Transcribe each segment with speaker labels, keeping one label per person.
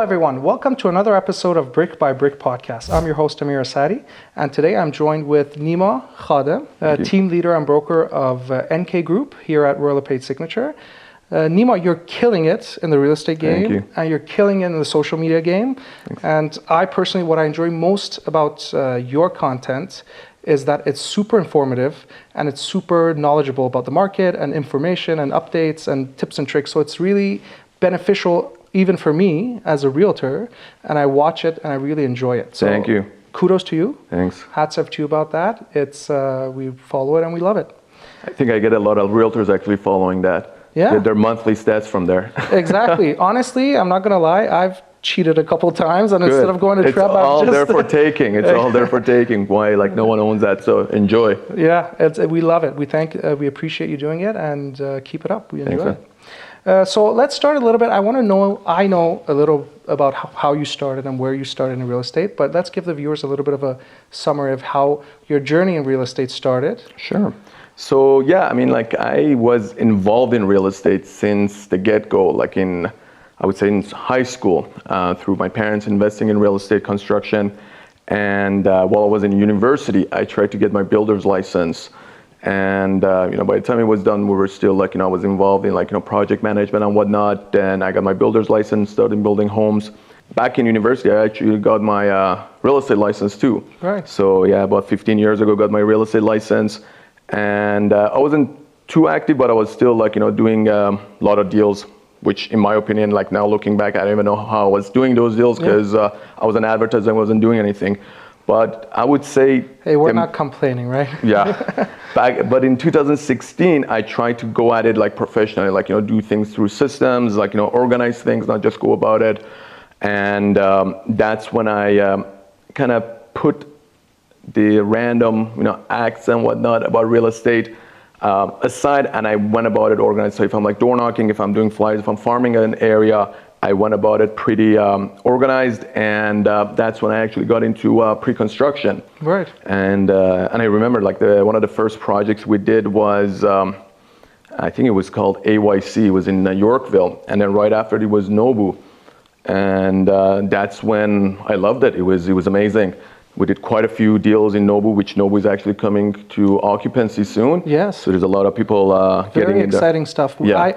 Speaker 1: everyone. Welcome to another episode of Brick by Brick Podcast. I'm your host, Amir Asadi, and today I'm joined with Nima Khadem, team leader and broker of NK Group here at Royal LePage Signature. Nima, you're killing it in the real estate game, and you're killing it in the social media game. Thanks. And I personally, what I enjoy most about your content is that it's super informative and it's super knowledgeable about the market and information and updates and tips and tricks. So it's really beneficial even for me as a realtor, and I watch it and I really enjoy it. So
Speaker 2: thank you.
Speaker 1: Kudos to you.
Speaker 2: Thanks.
Speaker 1: Hats off to you about that. It's we follow it and we love it.
Speaker 2: I think I get a lot of realtors actually following that.
Speaker 1: Yeah.
Speaker 2: Get their monthly stats from there.
Speaker 1: Exactly. Honestly, I'm not gonna lie. I've cheated a couple times, and instead of going to
Speaker 2: Trap,
Speaker 1: I've
Speaker 2: all
Speaker 1: just
Speaker 2: there for taking. It's all there for taking. Why? Like no one owns that, so enjoy.
Speaker 1: Yeah, we love it. We appreciate you doing it, and keep it up. We enjoy it. So let's start a little bit. I know a little about how you started and where you started in real estate, but let's give the viewers a little bit of a summary of how your journey in real estate started.
Speaker 2: Sure. So yeah, I mean, like I was involved in real estate since the get-go, like I would say in high school, through my parents investing in real estate construction. And while I was in university, I tried to get my builder's license. And by the time it was done, we were still I was involved in project management and whatnot. Then I got my builder's license, started building homes. Back in university, I actually got my real estate license too.
Speaker 1: Right.
Speaker 2: So yeah, about 15 years ago, got my real estate license. And I wasn't too active, but I was still doing a lot of deals, which in my opinion, now looking back, I don't even know how I was doing those deals because I was an advertiser and wasn't doing anything. But I would say...
Speaker 1: Hey, we're not complaining, right?
Speaker 2: Yeah. But in 2016, I tried to go at it professionally, do things through systems, organize things, not just go about it. And that's when I kind of put the random, acts and whatnot about real estate aside, and I went about it organized. So if I'm door knocking, if I'm doing flyers, if I'm farming an area, I went about it pretty organized, and that's when I actually got into pre-construction.
Speaker 1: Right.
Speaker 2: And I remember one of the first projects we did was, I think it was called AYC. It was in Yorkville, and then right after it was Nobu, and that's when I loved it. It was amazing. We did quite a few deals in Nobu, which Nobu is actually coming to occupancy soon.
Speaker 1: Yes.
Speaker 2: So there's a lot of people getting in there.
Speaker 1: Very exciting stuff.
Speaker 2: Yeah.
Speaker 1: I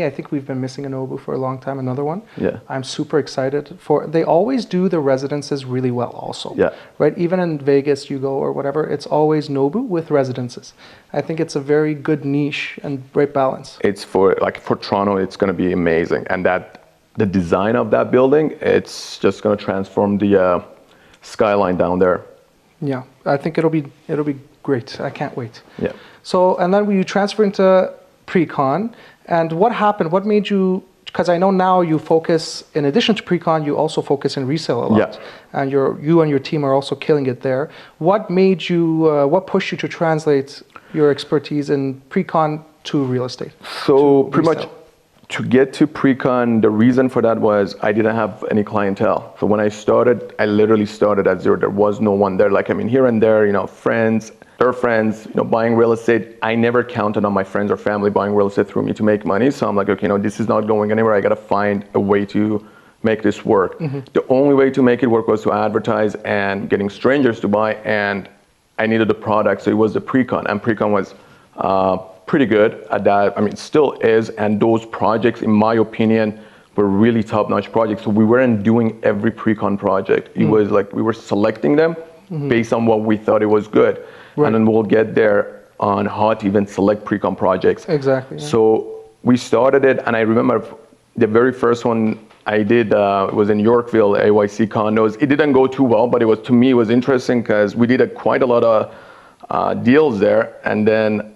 Speaker 1: think we've been missing a Nobu for a long time, another one.
Speaker 2: Yeah.
Speaker 1: I'm super excited they always do the residences really well also.
Speaker 2: Yeah.
Speaker 1: Right? Even in Vegas you go or whatever, it's always Nobu with residences. I think it's a very good niche and great balance.
Speaker 2: It's for Toronto, it's going to be amazing. And the design of that building, it's just going to transform the skyline down there.
Speaker 1: Yeah, I think it'll be great. I can't wait.
Speaker 2: Yeah.
Speaker 1: So, and then you transfer into pre-con, and what happened? What made you? Because I know now you focus, in addition to pre-con, you also focus in resale a lot.
Speaker 2: Yeah.
Speaker 1: And you and your team are also killing it there. What made you? What pushed you to translate your expertise in pre-con to real estate?
Speaker 2: So pretty much. To get to pre-con, the reason for that was I didn't have any clientele. So when I started, I literally started at zero. There was no one there. Here and there, friends, their friends, buying real estate. I never counted on my friends or family buying real estate through me to make money. So I'm like, okay, this is not going anywhere. I got to find a way to make this work. Mm-hmm. The only way to make it work was to advertise and getting strangers to buy. And I needed the product. So it was the pre-con, and pre-con was pretty good at that. I mean, still is, and those projects, in my opinion, were really top-notch projects. So we weren't doing every pre-con project. It was we were selecting them based on what we thought it was good. Right. And then we'll get there on how to even select pre-con projects.
Speaker 1: Exactly. Yeah.
Speaker 2: So we started it, and I remember the very first one I did was in Yorkville, AYC condos. It didn't go too well, but to me, it was interesting because we did quite a lot of deals there, and then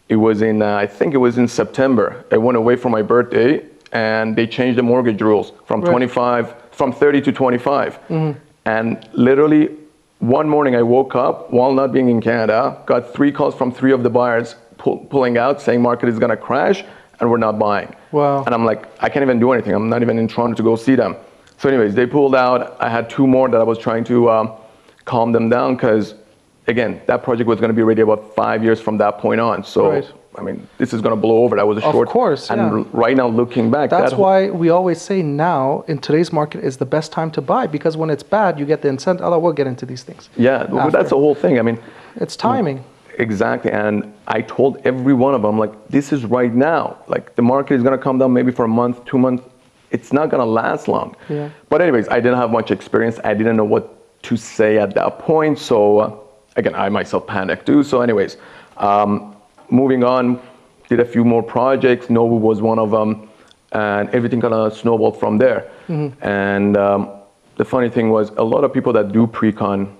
Speaker 2: it was I think it was in September. I went away for my birthday, and they changed the mortgage rules from 30 to 25. Mm-hmm. And literally one morning I woke up while not being in Canada, got 3 calls from 3 of the buyers pulling out, saying market is gonna crash and we're not buying.
Speaker 1: Wow.
Speaker 2: And I'm like, I can't even do anything. I'm not even in Toronto to go see them. So anyways, they pulled out. I had 2 more that I was trying to calm them down because, again, that project was going to be ready about 5 years from that point on. So I mean, this is going to blow over. That was a short.
Speaker 1: Of course,
Speaker 2: and
Speaker 1: yeah.
Speaker 2: right now, looking back,
Speaker 1: that's why we always say now in today's market is the best time to buy, because when it's bad, you get the incentive. Oh, we'll get into these things.
Speaker 2: Yeah, well, that's the whole thing. I mean,
Speaker 1: it's timing.
Speaker 2: Exactly, and I told every one of them, like, this is right now. Like, the market is going to come down maybe for a month, 2 months. It's not going to last long.
Speaker 1: Yeah.
Speaker 2: But anyways, I didn't have much experience. I didn't know what to say at that point. So again, I myself panicked too. So anyways, moving on, did a few more projects. Nobu was one of them, and everything kind of snowballed from there. Mm-hmm. And the funny thing was, a lot of people that do pre-con,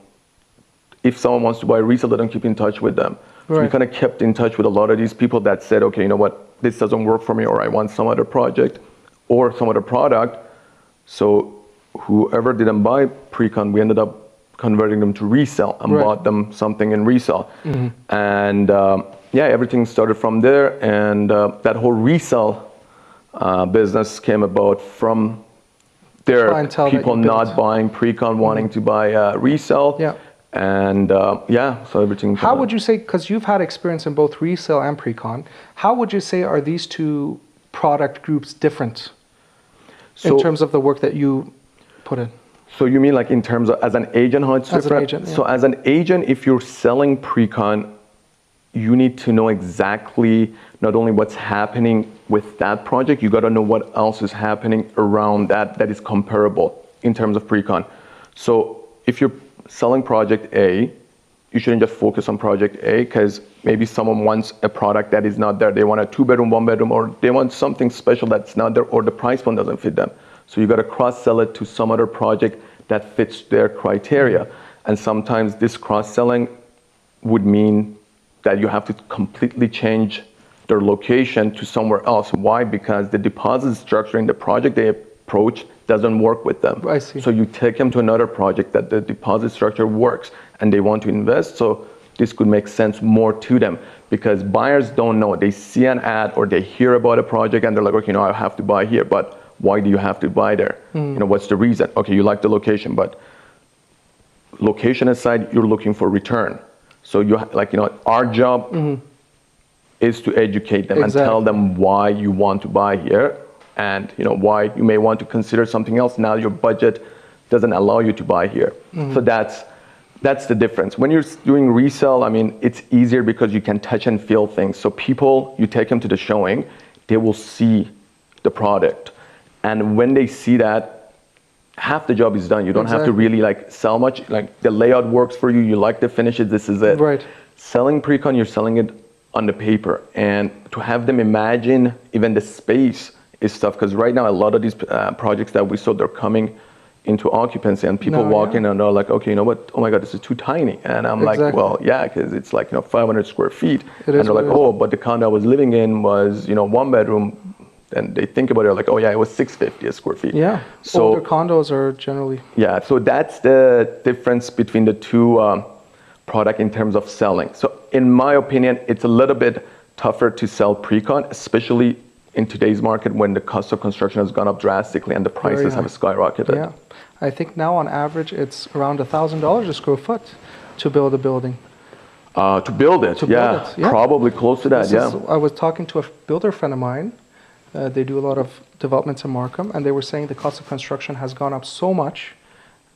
Speaker 2: if someone wants to buy resale, they don't keep in touch with them. So we kind of kept in touch with a lot of these people that said, okay, you know what, this doesn't work for me, or I want some other project or some other product. So whoever didn't buy pre-con, we ended up converting them to resale and bought them something in resale. Mm-hmm. And yeah, everything started from there. And that whole resale business came about from there, people not buying pre-con, wanting to buy resale. Yeah. And yeah, so everything.
Speaker 1: How would you say, because you've had experience in both resale and pre-con, how would you say are these two product groups different in terms of the work that you put in?
Speaker 2: So you mean like in terms of as an agent, how it's different?
Speaker 1: As an agent, yeah.
Speaker 2: So as an agent, if you're selling pre-con, you need to know exactly not only what's happening with that project, you got to know what else is happening around that is comparable in terms of pre-con. So if you're selling project A, you shouldn't just focus on project A, because maybe someone wants a product that is not there. They want a 2-bedroom, 1-bedroom, or they want something special that's not there, or the price point doesn't fit them. So you got to cross-sell it to some other project that fits their criteria. And sometimes this cross-selling would mean that you have to completely change their location to somewhere else. Why? Because the deposit structure in the project they approach doesn't work with them.
Speaker 1: I see.
Speaker 2: So you take them to another project that the deposit structure works and they want to invest. So this could make sense more to them, because buyers don't know. They see an ad or they hear about a project and they're like, okay, you know, I have to buy here, but why do you have to buy there? You know, what's the reason? Okay, you like the location, but location aside, you're looking for return. So you like, you know, our job is to educate them and tell them why you want to buy here, and you know why you may want to consider something else. Now your budget doesn't allow you to buy here. So that's the difference. When you're doing resale, I mean, it's easier because you can touch and feel things. So people, you take them to the showing, they will see the product. And when they see that, half the job is done. You don't have to really like sell much. Like the layout works for you. You like the finishes. This is it.
Speaker 1: Right.
Speaker 2: Selling pre-con, you're selling it on the paper. And to have them imagine even the space is tough, because right now a lot of these projects that we saw, they're coming into occupancy, and people walk in and they're like, okay, you know what? Oh my God, this is too tiny. And I'm like, well, yeah, because it's like, you know, 500 square feet. And they're like, oh, but the condo I was living in was, you know, 1-bedroom. And they think about it like, oh yeah, it was 650 square feet.
Speaker 1: Yeah, so older condos are generally.
Speaker 2: Yeah, so that's the difference between the two product in terms of selling. So in my opinion, it's a little bit tougher to sell pre-con, especially in today's market when the cost of construction has gone up drastically and the prices have skyrocketed.
Speaker 1: Yeah, I think now on average it's around $1,000 a square foot to build a building.
Speaker 2: To build it, yeah, probably close to that,
Speaker 1: I was talking to a builder friend of mine. They do a lot of developments in Markham, and they were saying the cost of construction has gone up so much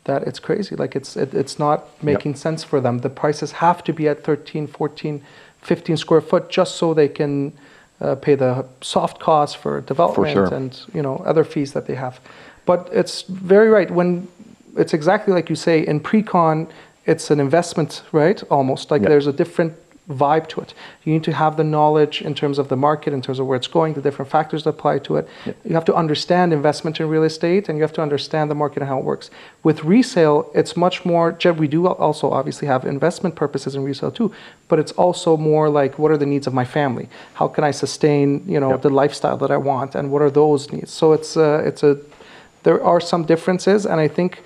Speaker 1: that it's crazy. Like it's not making sense for them. The prices have to be at 13, 14, 15 square foot just so they can pay the soft costs for development and you know other fees that they have. But it's very right. When it's exactly like you say, in pre-con, it's an investment, right? Almost like there's a different vibe to it. You need to have the knowledge in terms of the market, in terms of where it's going, the different factors that apply to it. You have to understand investment in real estate, and you have to understand the market and how it works. With resale, it's much more, we do also obviously have investment purposes in resale too, but it's also more like, what are the needs of my family? How can I sustain, you know, the lifestyle that I want, and what are those needs? So there are some differences, and I think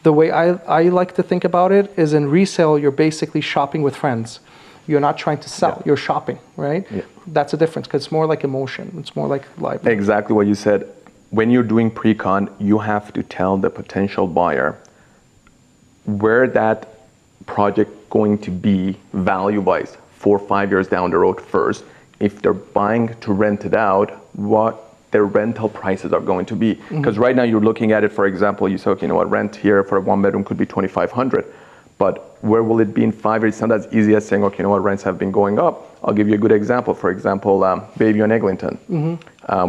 Speaker 1: the way I like to think about it is in resale, you're basically shopping with friends. You're not trying to sell, you're shopping, right? Yeah. That's a difference, because it's more like emotion. It's more like life.
Speaker 2: Exactly what you said. When you're doing pre-con, you have to tell the potential buyer where that project going to be value-wise 4 or 5 years down the road first. if they're buying to rent it out, what their rental prices are going to be. Because right now you're looking at it, for example, you say, okay, you know what, rent here for a 1-bedroom could be $2,500. But where will it be in 5 years? It's not as easy as saying, okay, you know what, rents have been going up. I'll give you a good example. For example, Bayview and Eglinton.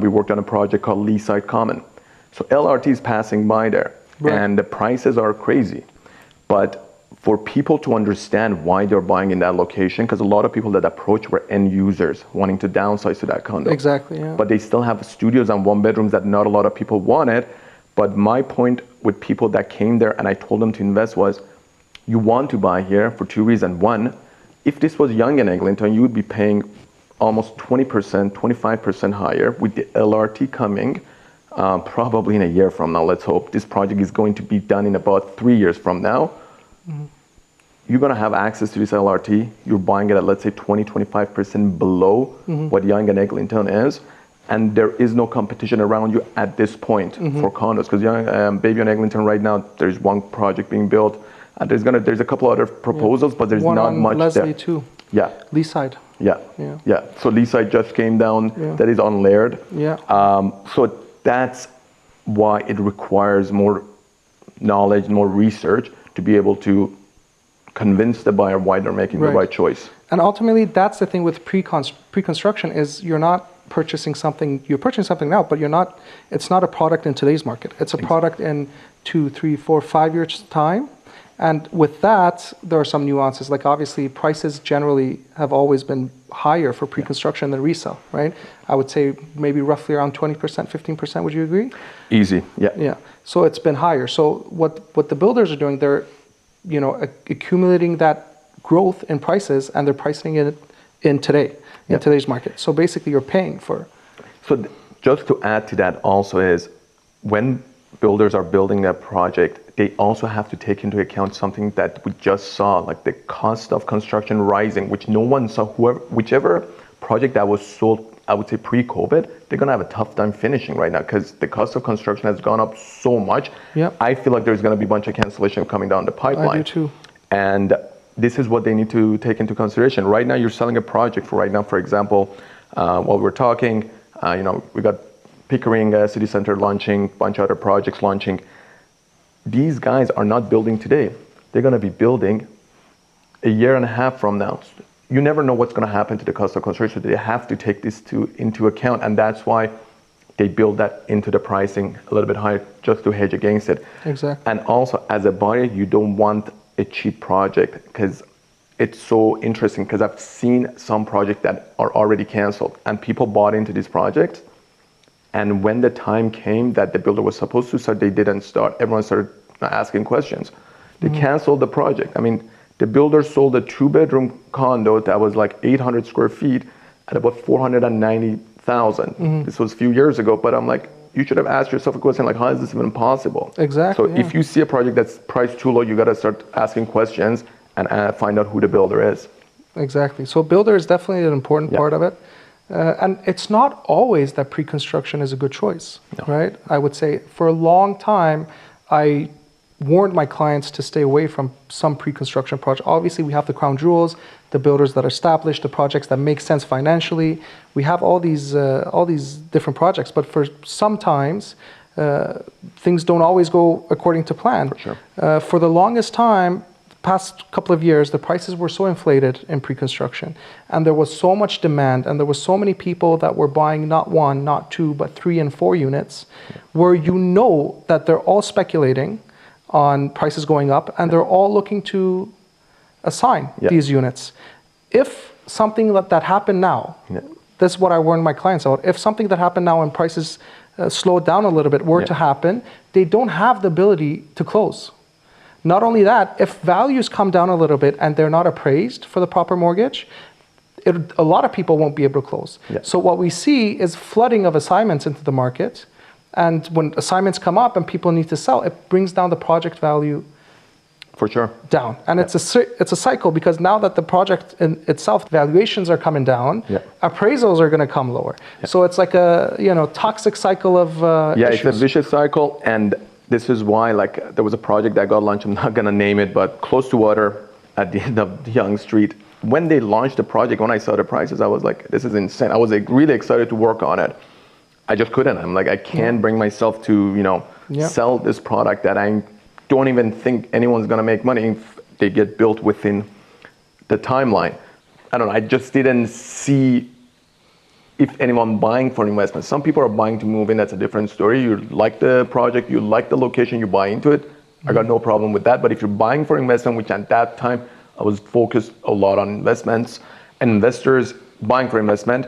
Speaker 2: We worked on a project called Leaside Common. So LRT is passing by there, and the prices are crazy. But for people to understand why they're buying in that location, because a lot of people that approach were end users wanting to downsize to that condo.
Speaker 1: Exactly, yeah.
Speaker 2: But they still have studios and 1-bedrooms that not a lot of people wanted. But my point with people that came there and I told them to invest was, you want to buy here for 2 reasons. One, if this was Yonge and Eglinton, you would be paying almost 20%, 25% higher with the LRT coming. Probably in a year from now, let's hope. This project is going to be done in about 3 years from now. You're going to have access to this LRT. You're buying it at, let's say, 20, 25% below what Yonge and Eglinton is. And there is no competition around you at this point for condos. Because Bayview and Eglinton right now, there's one project being built. There's a couple other proposals, but there's not much
Speaker 1: Leslie
Speaker 2: there.
Speaker 1: too.
Speaker 2: Yeah.
Speaker 1: Leaside.
Speaker 2: Yeah. So Leaside just came down. That is unlayered. So that's why it requires more knowledge, more research to be able to convince the buyer why they're making the right choice.
Speaker 1: And ultimately, that's the thing with pre-construction is you're not purchasing something. You're purchasing something now, but it's not a product in today's market. It's a product in 2, 3, 4, 5 years time. And with that, there are some nuances. Like obviously, prices generally have always been higher for pre-construction than resale, right? I would say maybe roughly around 20%, 15%. Would you agree?
Speaker 2: Easy, yeah.
Speaker 1: Yeah. So it's been higher. So what the builders are doing, they're accumulating that growth in prices and they're pricing it in today's market. So basically, you're paying for.
Speaker 2: So just to add to that, also is when builders are building that project, they also have to take into account something that we just saw, like the cost of construction rising, which no one saw. Whichever project that was sold, I would say pre-COVID, they're gonna have a tough time finishing right now because the cost of construction has gone up so much. I feel like there's gonna be a bunch of cancellation coming down the pipeline.
Speaker 1: I do too.
Speaker 2: And this is what they need to take into consideration. Right now, you're selling a project for example, while we're talking, we got Pickering City Center launching, bunch of other projects launching. These guys are not building today. They're going to be building a year and a half from now. You never know what's going to happen to the cost of construction. They have to take this into account, and that's why they build that into the pricing a little bit higher just to hedge against it.
Speaker 1: Exactly.
Speaker 2: And also, as a buyer, you don't want a cheap project because it's so interesting because I've seen some projects that are already canceled and people bought into this project. And when the time came that the builder was supposed to start, they didn't start. Everyone started asking questions. They canceled the project. I mean, the builder sold a 2-bedroom condo that was like 800 square feet at about $490,000. This was a few years ago, but I'm like, you should have asked yourself a question like, how is this even possible?
Speaker 1: Exactly.
Speaker 2: So if you see a project that's priced too low, you got to start asking questions and find out who the builder is.
Speaker 1: Exactly. So builder is definitely an important part of it. And it's not always that pre-construction is a good choice, right? I would say for a long time, I warned my clients to stay away from some pre-construction projects. Obviously, we have the crown jewels, the builders that are established, the projects that make sense financially. We have all these different projects, but for sometimes things don't always go according to plan.
Speaker 2: For sure.
Speaker 1: For the longest time, past couple of years, the prices were so inflated in pre-construction and there was so much demand and there was so many people that were buying not 1, not 2, but 3 and 4 units where that they're all speculating on prices going up and they're all looking to assign these units. If something that happened now, this is what I warned my clients about, if something that happened now and prices slowed down a little bit were to happen, they don't have the ability to close. Not only that, if values come down a little bit and they're not appraised for the proper mortgage, a lot of people won't be able to close. So what we see is flooding of assignments into the market. And when assignments come up and people need to sell, it brings down the project value
Speaker 2: for sure
Speaker 1: down. And it's a cycle because now that the project in itself, valuations are coming down, appraisals are going to come lower. So it's like a toxic cycle of issues.
Speaker 2: It's a vicious cycle. And this is why, there was a project that got launched, I'm not gonna name it, but close to water at the end of Yonge Street. when they launched the project, when I saw the prices, I was like, this is insane. I was like really excited to work on it. I just couldn't. I'm like, I can't bring myself to, sell this product that I don't even think anyone's gonna make money if they get built within the timeline. I don't know, I just didn't see if anyone buying for investment. Some people are buying to move in, that's a different story. You like the project, you like the location, you buy into it. I got no problem with that. But if you're buying for investment, which at that time, I was focused a lot on investments and investors buying for investment,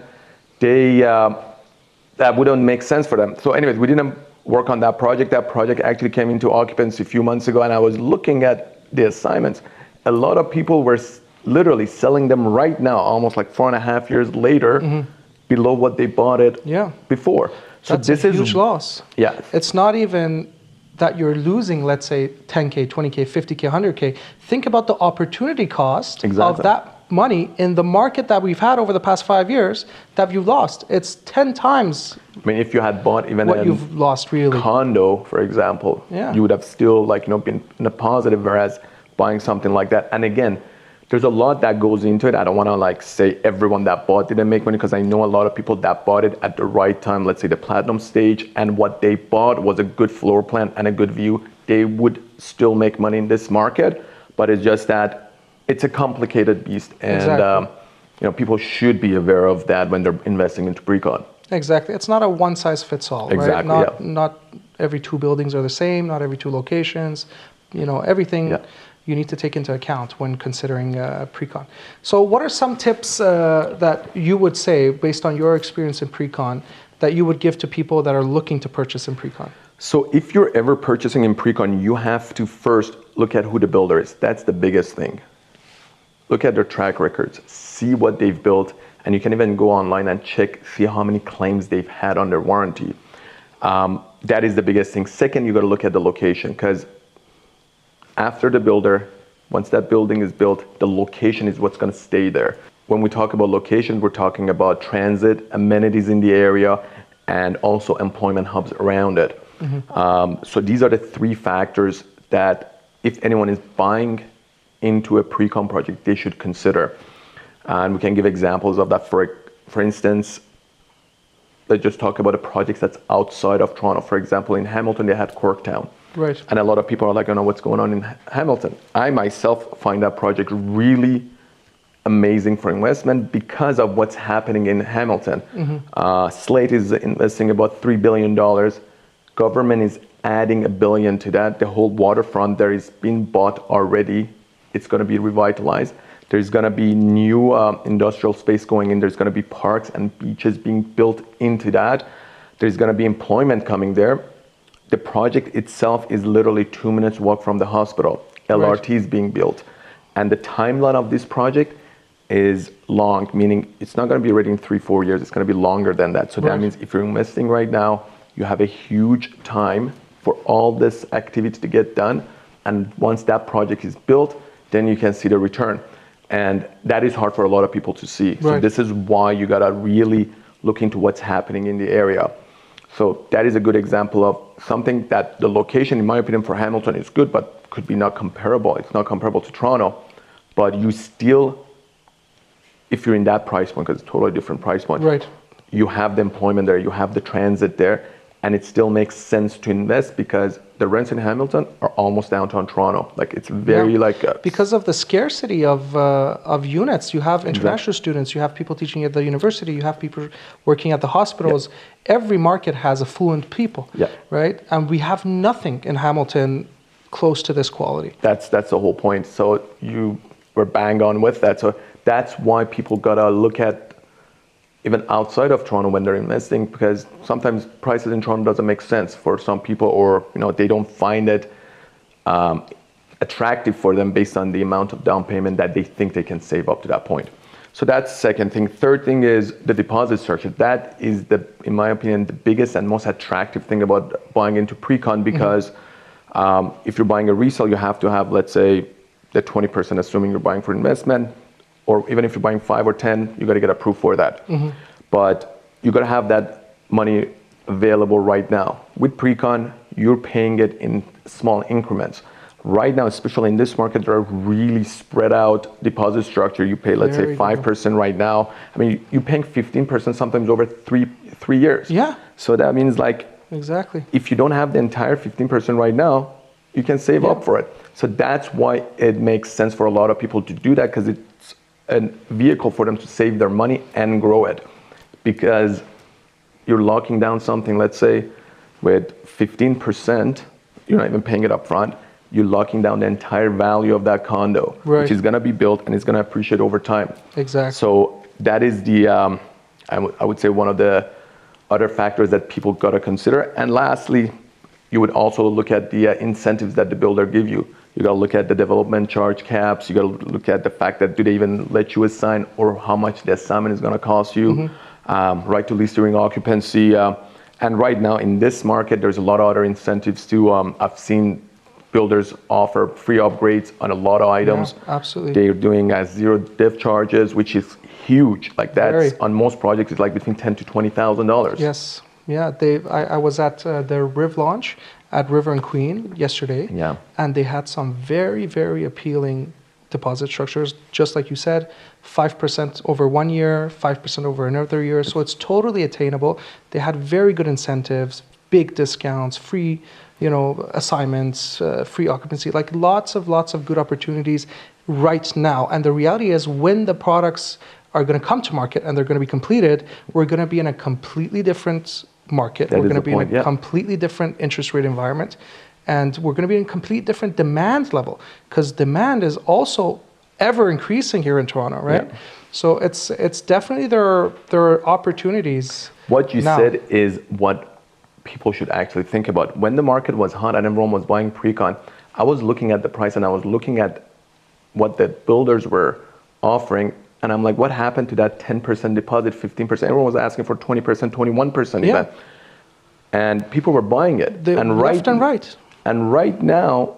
Speaker 2: that wouldn't make sense for them. So anyways, we didn't work on that project. That project actually came into occupancy a few months ago, and I was looking at the assignments. A lot of people were literally selling them right now, almost like 4.5 years later, below what they bought it before. So
Speaker 1: that's a huge loss.
Speaker 2: Yeah.
Speaker 1: It's not even that you're losing, let's say, 10K, 20K, 50K, 100K. Think about the opportunity cost of that money in the market that we've had over the past 5 years that you've lost. It's 10 times.
Speaker 2: I mean, if you had bought even
Speaker 1: what you've lost, really.
Speaker 2: Condo, for example, you would have still been in a positive, whereas buying something like that. And again, there's a lot that goes into it. I don't want to say everyone that bought didn't make money, because I know a lot of people that bought it at the right time, let's say the platinum stage, and what they bought was a good floor plan and a good view. They would still make money in this market, but it's just that it's a complicated beast, and people should be aware of that when they're investing into pre-con.
Speaker 1: Exactly. It's not a one size fits all,
Speaker 2: exactly,
Speaker 1: right? Not every 2 buildings are the same, not every 2 locations, everything you need to take into account when considering pre-con. So what are some tips that you would say, based on your experience in pre-con, that you would give to people that are looking to purchase in pre-con?
Speaker 2: So if you're ever purchasing in pre-con, you have to first look at who the builder is. That's the biggest thing. Look at their track records, see what they've built, and you can even go online and see how many claims they've had on their warranty. That is the biggest thing. Second, you got to look at the location, because after the builder, once that building is built, the location is what's going to stay there. When we talk about location, we're talking about transit, amenities in the area, and also employment hubs around it. So these are the 3 factors that if anyone is buying into a pre-con project, they should consider. And we can give examples of that. For instance, let's just talk about a project that's outside of Toronto. For example, in Hamilton, they had Corktown.
Speaker 1: Right.
Speaker 2: And a lot of people are like, I don't know what's going on in Hamilton. I myself find that project really amazing for investment because of what's happening in Hamilton. Slate is investing about $3 billion. Government is adding $1 billion to that. The whole waterfront there is being bought already. It's going to be revitalized. There's going to be new industrial space going in. There's going to be parks and beaches being built into that. There's going to be employment coming there. The project itself is literally 2 minutes walk from the hospital. LRT is being built. And the timeline of this project is long, meaning it's not going to be ready in 3-4 years. It's going to be longer than that. So that means if you're investing right now, you have a huge time for all this activity to get done. And once that project is built, then you can see the return. And that is hard for a lot of people to see. So this is why you gotta really look into what's happening in the area. So that is a good example of something that the location, in my opinion, for Hamilton is good, but could be not comparable. It's not comparable to Toronto, but you still, if you're in that price point, because it's a totally different price point, you have the employment there, you have the transit there, and it still makes sense to invest because the rents in Hamilton are almost downtown Toronto. Like it's very
Speaker 1: because of the scarcity of units. You have international students, you have people teaching at the university, you have people working at the hospitals. Every market has affluent people, right? And we have nothing in Hamilton close to this quality.
Speaker 2: That's the whole point. So you were bang on with that. So that's why people gotta look at even outside of Toronto when they're investing, because sometimes prices in Toronto doesn't make sense for some people, or they don't find it attractive for them based on the amount of down payment that they think they can save up to that point. So that's second thing. Third thing is the deposit structure. That is in my opinion, the biggest and most attractive thing about buying into pre-con, because if you're buying a resale, you have to have, let's say, the 20%, assuming you're buying for investment, or even if you're buying 5 or 10, you got to get approved for that. But you got to have that money available right now. With pre-con, you're paying it in small increments. Right now, especially in this market, there are really spread out deposit structure. You pay, let's say, 5% right now. I mean, you're paying 15% sometimes over three years.
Speaker 1: Yeah.
Speaker 2: So that means like,
Speaker 1: exactly.
Speaker 2: if you don't have the entire 15% right now, you can save up for it. So that's why it makes sense for a lot of people to do that, because it's a vehicle for them to save their money and grow it. Because you're locking down something, let's say, with 15%, you're not even paying it up front. You're locking down the entire value of that condo, which is going to be built and it's going to appreciate over time.
Speaker 1: Exactly.
Speaker 2: So that is the, I would say, one of the other factors that people got to consider. And lastly, you would also look at the incentives that the builder give you. You got to look at the development charge caps. You got to look at the fact that do they even let you assign, or how much the assignment is going to cost you. Right to lease during occupancy. And right now in this market, there's a lot of other incentives too. I've seen builders offer free upgrades on a lot of items.
Speaker 1: Yeah, absolutely.
Speaker 2: They're doing zero div charges, which is huge. Like that's on most projects, it's like between $10,000 to $20,000.
Speaker 1: Yes, yeah. I was at their Riv launch at River and Queen yesterday.
Speaker 2: Yeah.
Speaker 1: And they had some very, very appealing deposit structures, just like you said, 5% over 1 year, 5% over another year. So it's totally attainable. They had very good incentives, big discounts, free, assignments, free occupancy, like lots of good opportunities right now. And the reality is, when the products are going to come to market and they're going to be completed, we're going to be in a completely different market. We're going to be in a completely different interest rate environment. And we're going to be in a complete different demand level, because demand is also ever increasing here in Toronto, right? Yeah. So it's definitely there are opportunities.
Speaker 2: What you said is what people should actually think about. When the market was hot and everyone was buying pre-con, I was looking at the price and I was looking at what the builders were offering, and I'm like, what happened to that 10% deposit, 15%? Everyone was asking for 20%, 21% even. And people were buying it.
Speaker 1: Left and right.
Speaker 2: And right now,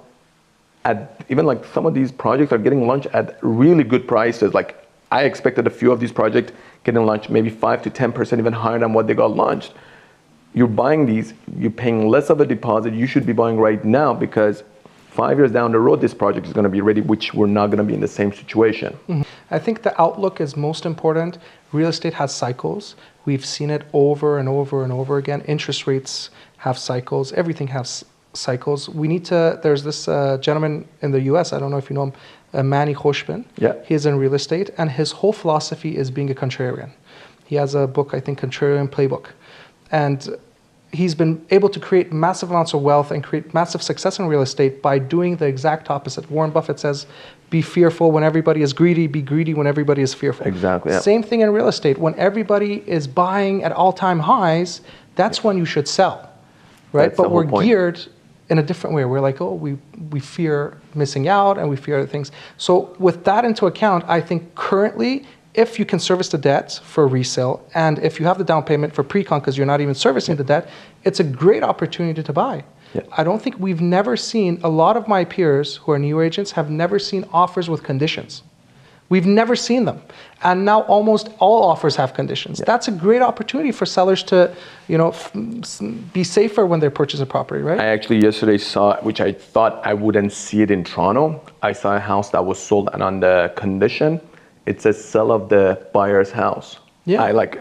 Speaker 2: even like some of these projects are getting launched at really good prices. Like I expected a few of these projects getting launched maybe 5 to 10% even higher than what they got launched. You're buying these, you're paying less of a deposit. You should be buying right now, because 5 years down the road, this project is going to be ready, which we're not going to be in the same situation.
Speaker 1: Mm-hmm. I think the outlook is most important. Real estate has cycles. We've seen it over and over and over again. Interest rates have cycles. Everything has cycles. There's this gentleman in the US, I don't know if you know him, Manny Khoshbin.
Speaker 2: Yeah.
Speaker 1: He's in real estate, and his whole philosophy is being a contrarian. He has a book, I think, Contrarian Playbook. And he's been able to create massive amounts of wealth and create massive success in real estate by doing the exact opposite. Warren Buffett says, be fearful when everybody is greedy, be greedy when everybody is fearful.
Speaker 2: Exactly. Yeah.
Speaker 1: Same thing in real estate. When everybody is buying at all-time highs, that's when you should sell, right?
Speaker 2: That's
Speaker 1: but we're geared in a different way. We're like, we fear missing out and we fear other things. So with that into account, I think currently, if you can service the debt for resale, and if you have the down payment for pre-con because you're not even servicing the debt, it's a great opportunity to buy. Yeah. I don't think we've never seen, a lot of my peers who are new agents have never seen offers with conditions. We've never seen them. And now almost all offers have conditions. Yeah. That's a great opportunity for sellers to, be safer when they purchase a property, right?
Speaker 2: I actually yesterday saw, which I thought I wouldn't see it in Toronto. I saw a house that was sold, and on the condition, it says sell of the buyer's house. Yeah.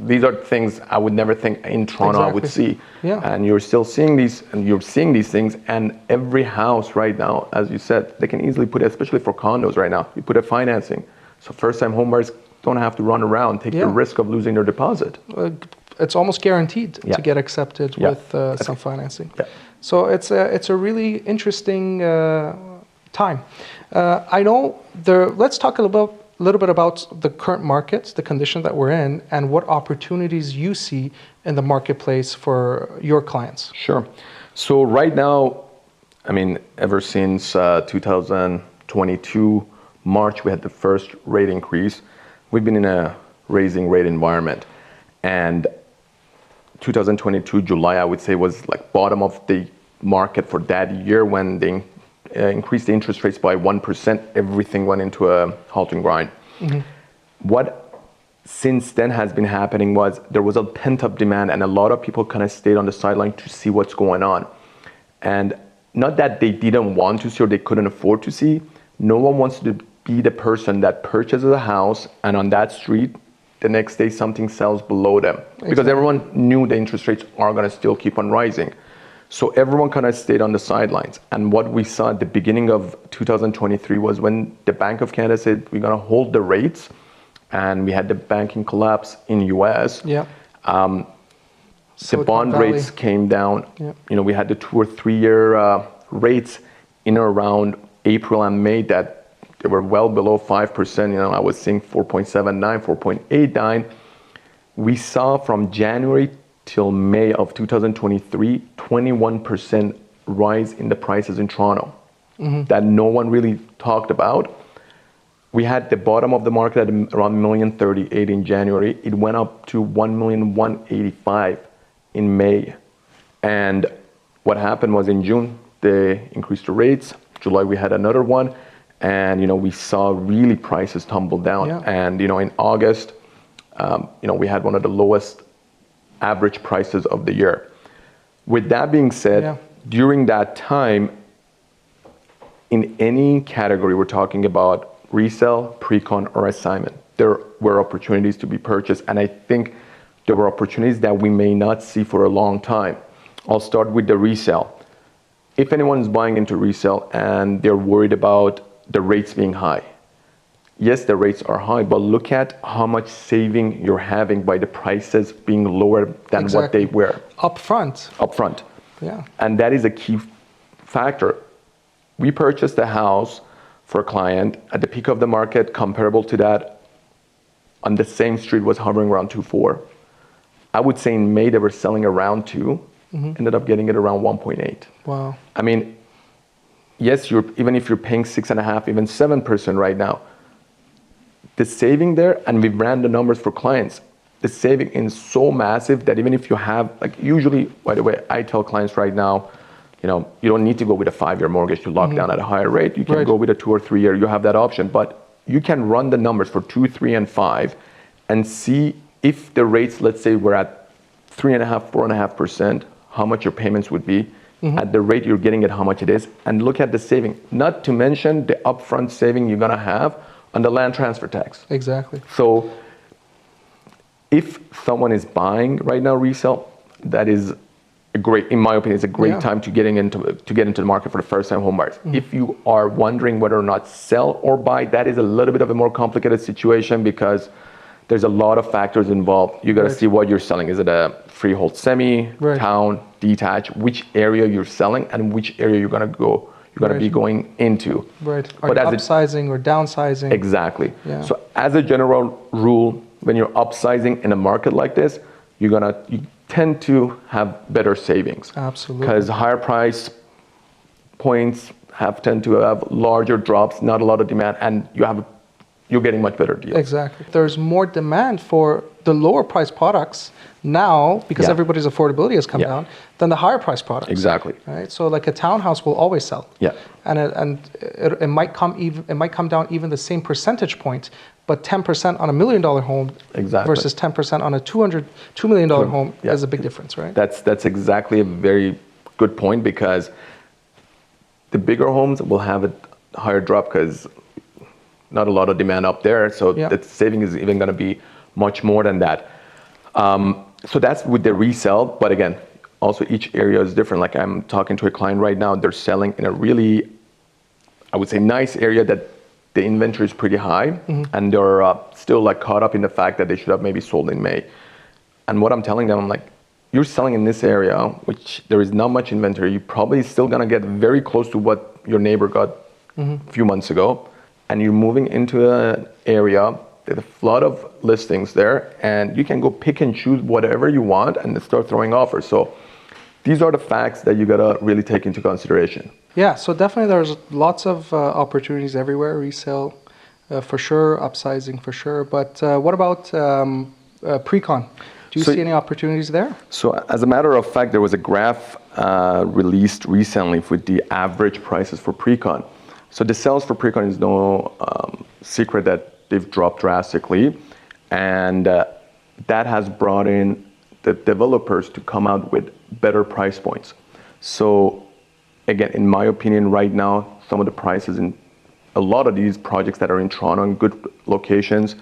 Speaker 2: These are things I would never think in Toronto I would see. Yeah. And you're still seeing these, and you're seeing these things, and every house right now, as you said, they can easily put it, especially for condos right now, you put a financing. So first-time homebuyers don't have to run around, take the risk of losing their deposit.
Speaker 1: It's almost guaranteed to get accepted with some financing. Yeah. So it's a really interesting time. I know let's talk a little bit about the current market, the condition that we're in, and what opportunities you see in the marketplace for your clients.
Speaker 2: Sure. So right now, ever since 2022, March, we had the first rate increase. We've been in a raising rate environment. And 2022, July, I would say, was like bottom of the market for that year when they increased the interest rates by 1%, everything went into a halting grind. Mm-hmm. What since then has been happening was there was a pent-up demand, and a lot of people kind of stayed on the sideline to see what's going on. And not that they didn't want to see or they couldn't afford to see. No one wants to be the person that purchases a house and on that street, the next day something sells below them. Because everyone knew the interest rates are going to still keep on rising. So everyone kind of stayed on the sidelines. And what we saw at the beginning of 2023 was when the Bank of Canada said, we're going to hold the rates. And we had the banking collapse in US.
Speaker 1: Yeah.
Speaker 2: The bond rates came down.
Speaker 1: Yeah.
Speaker 2: You know, we had the 2 or 3 year rates in around April and May that they were well below 5%. You know, I was seeing 4.79, 4.89. We saw from January till May of 2023, 21% rise in the prices in Toronto that no one really talked about. We had the bottom of the market at around 1,038,000 in January. It went up to 1,185,000 in May. And what happened was in June, they increased the rates. July, we had another one. And, you know, we saw really prices tumble down.
Speaker 1: Yeah.
Speaker 2: And, you know, in August, you know, we had one of the lowest average prices of the year. With that being said, during that time, in any category, we're talking about resale, pre-con, or assignment, there were opportunities to be purchased. And I think there were opportunities that we may not see for a long time. I'll start with the resale. If anyone's buying into resale and they're worried about the rates being high, yes, the rates are high, but look at how much saving you're having by the prices being lower than what they were. Upfront.
Speaker 1: Yeah.
Speaker 2: And that is a key factor. We purchased a house for a client at the peak of the market, comparable to that on the same street was hovering around 2.4. I would say in May they were selling around 2, ended up getting it around 1.8.
Speaker 1: Wow.
Speaker 2: I mean, yes, even if you're paying 6.5%, even 7% right now, the saving there, and we've ran the numbers for clients, the saving is so massive that even if you have, like usually, by the way, I tell clients right now, you know, you don't need to go with a 5-year mortgage to lock down at a higher rate. You can go with a 2 or 3 year, you have that option, but you can run the numbers for 2, 3, and 5 and see if the rates, let's say we're at 3.5%, 4.5%, how much your payments would be. At the rate you're getting it, how much it is, and look at the saving. Not to mention the upfront saving you're gonna have on the land transfer tax.
Speaker 1: Exactly.
Speaker 2: So if someone is buying right now resale, that is a great, in my opinion, it's a great time to get into the market for the first-time home buyers. If you are wondering whether or not sell or buy, that is a little bit of a more complicated situation because there's a lot of factors involved. You got to see what you're selling. Is it a freehold semi, town, detached, which area you're selling and which area you're going to be going into.
Speaker 1: Right. Are you upsizing or downsizing?
Speaker 2: Exactly.
Speaker 1: Yeah.
Speaker 2: So as a general rule, when you're upsizing in a market like this, you tend to have better savings.
Speaker 1: Absolutely.
Speaker 2: Because higher price points tend to have larger drops, not a lot of demand, and you're getting much better deals.
Speaker 1: Exactly. There's more demand for the lower price products now because everybody's affordability has come down than the higher price products.
Speaker 2: Exactly.
Speaker 1: Right. So like a townhouse will always sell.
Speaker 2: Yeah.
Speaker 1: And it might come down even the same percentage point, but 10% on $1 million home versus 10% on a $2 million home is a big difference, right?
Speaker 2: That's exactly a very good point because the bigger homes will have a higher drop because not a lot of demand up there, so the saving is even going to be much more than that. So that's with the resale, but again, also each area is different. Like I'm talking to a client right now, they're selling in a really, I would say, nice area that the inventory is pretty high, and they're still like caught up in the fact that they should have maybe sold in May. And what I'm telling them, I'm like, you're selling in this area, which there is not much inventory. You're probably still gonna get very close to what your neighbor got a few months ago. And you're moving into an area, there's a lot of listings there, and you can go pick and choose whatever you want and start throwing offers. So these are the facts that you gotta really take into consideration.
Speaker 1: Yeah, so definitely there's lots of opportunities everywhere, resale for sure, upsizing for sure. But what about pre-con? Do you see any opportunities there? So
Speaker 2: as a matter of fact, there was a graph released recently with the average prices for pre-con. So the sales for pre-con is no secret that they've dropped drastically, and that has brought in the developers to come out with better price points. So again, in my opinion, right now, some of the prices in a lot of these projects that are in Toronto in good locations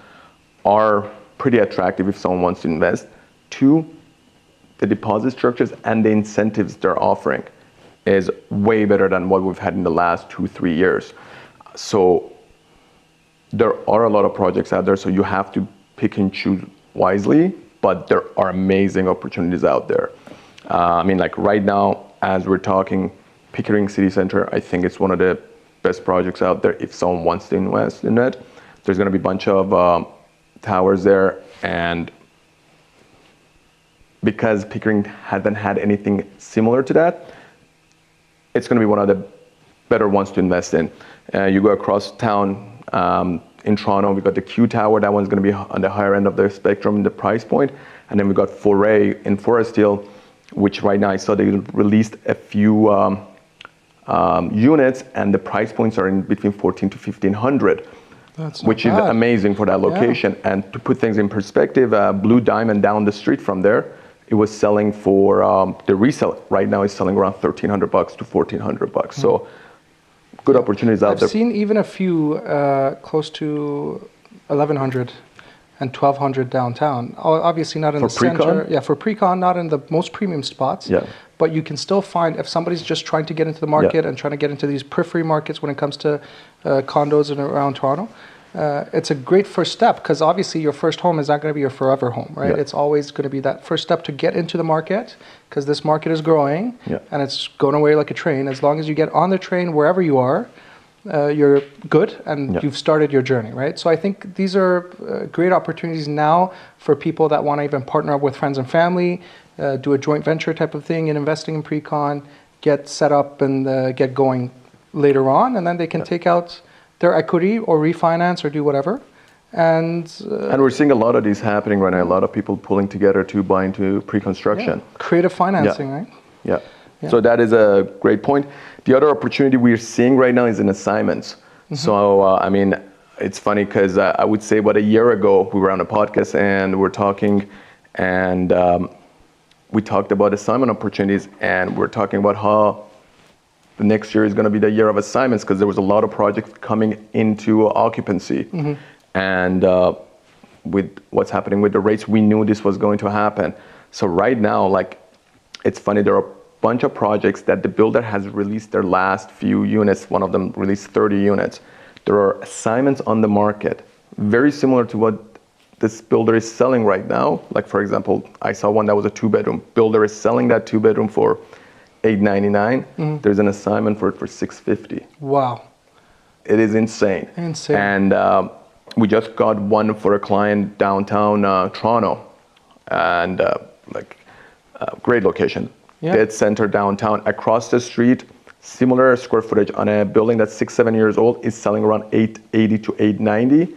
Speaker 2: are pretty attractive if someone wants to invest. Two, the deposit structures and the incentives they're offering is way better than what we've had in the last 2-3 years. So there are a lot of projects out there, so you have to pick and choose wisely, but there are amazing opportunities out there. I mean, like right now, as we're talking, Pickering City Center, I think it's one of the best projects out there if someone wants to invest in it. There's gonna be a bunch of towers there, and because Pickering hasn't had anything similar to that, it's gonna be one of the better ones to invest in. You go across town, in Toronto, we got the Q Tower. That one's going to be on the higher end of the spectrum in the price point. And then we got Foray in Forest Hill, which right now I saw they released a few units, and the price points are in between 14 to 1500, which is amazing for that location. Yeah. And to put things in perspective, Blue Diamond down the street from there, it was selling for the resale right now is selling around $1,300 to $1,400. So good opportunities out there.
Speaker 1: I've seen even a few close to 1,100 and 1,200 downtown. Obviously not in the center. Yeah, for pre-con, not in the most premium spots. Yeah. But you can still find, if somebody's just trying to get into the market and trying to get into these periphery markets when it comes to condos and around Toronto, it's a great first step, because obviously your first home is not going to be your forever home, right? Yeah. It's always going to be that first step to get into the market, because this market is growing and it's going away like a train. As long as you get on the train wherever you are, you're good and you've started your journey, right? So I think these are great opportunities now for people that want to even partner up with friends and family, do a joint venture type of thing in investing in pre-con, get set up and get going later on, and then they can take out their equity or refinance or do whatever. And
Speaker 2: we're seeing a lot of these happening right now. A lot of people pulling together to buy into pre-construction.
Speaker 1: Creative financing, right?
Speaker 2: Yeah. So that is a great point. The other opportunity we're seeing right now is in assignments. So, I mean, it's funny because I would say about a year ago, we were on a podcast and we're talking, and we talked about assignment opportunities, and we're talking about how the next year is going to be the year of assignments, because there was a lot of projects coming into occupancy. And with what's happening with the rates, we knew this was going to happen. So right now, like, it's funny, there are a bunch of projects that the builder has released their last few units. One of them released 30 units. There are assignments on the market, very similar to what this builder is selling right now. Like, for example, I saw one that was a 2-bedroom. Builder is selling that 2-bedroom for $899. There's an assignment for it for $650.
Speaker 1: Wow.
Speaker 2: It is insane. And we just got one for a client downtown Toronto, and great location. Dead center downtown. Across the street, similar square footage on a building that's 6-7 years old, is selling around $880 to $890.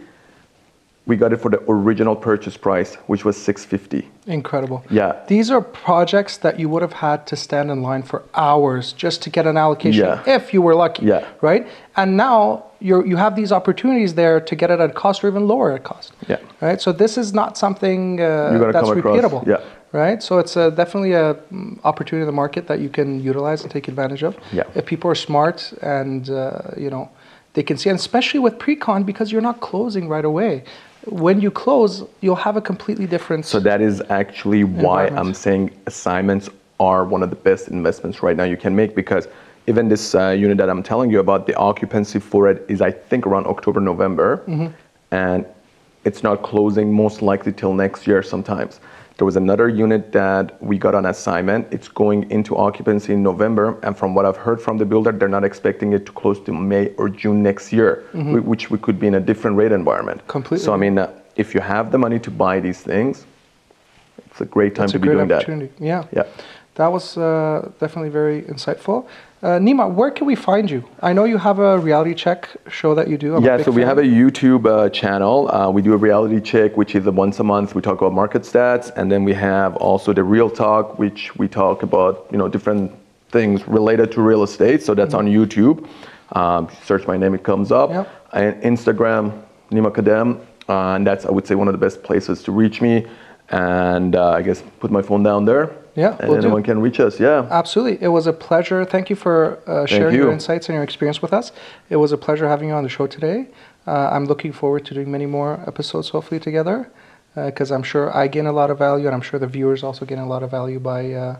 Speaker 2: We got it for the original purchase price, which was $650.
Speaker 1: Incredible.
Speaker 2: Yeah.
Speaker 1: These are projects that you would have had to stand in line for hours just to get an allocation, if you were lucky, right? And now you have these opportunities there to get it at cost or even lower at cost, right? So this is not something that's repeatable, right? So it's definitely a opportunity in the market that you can utilize and take advantage of. If people are smart and, they can see, and especially with pre-con, because you're not closing right away. When you close, you'll have a completely different.
Speaker 2: So that is actually why I'm saying assignments are one of the best investments right now you can make, because even this unit that I'm telling you about, the occupancy for it is, I think, around October, November, and it's not closing most likely till next year sometimes. There was another unit that we got on assignment. It's going into occupancy in November, and from what I've heard from the builder, they're not expecting it to close to May or June next year, which we could be in a different rate environment.
Speaker 1: Completely.
Speaker 2: So I mean, if you have the money to buy these things, it's a great time to be doing that.
Speaker 1: Yeah. That was definitely very insightful. Nima, where can we find you? I know you have a reality check show that you do.
Speaker 2: So we have a YouTube channel. We do a reality check, which is once a month. We talk about market stats, and then we have also the Real Talk, which we talk about different things related to real estate. So that's on YouTube. Search my name, it comes up. And Instagram, Nima Khadem, and that's, I would say, one of the best places to reach me. And I guess put my phone down there.
Speaker 1: Yeah,
Speaker 2: and
Speaker 1: we'll do.
Speaker 2: anyone can reach us. Yeah.
Speaker 1: Absolutely. It was a pleasure. Thank you for sharing
Speaker 2: you.
Speaker 1: your insights and your experience with us. It was a pleasure having you on the show today. I'm looking forward to doing many more episodes, hopefully, together, because I'm sure I gain a lot of value, and I'm sure the viewers also gain a lot of value by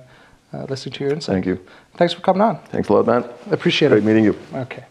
Speaker 1: listening to your insights.
Speaker 2: Thank you.
Speaker 1: Thanks for coming on.
Speaker 2: Thanks a lot, man.
Speaker 1: Appreciate it.
Speaker 2: Great meeting you.
Speaker 1: Okay.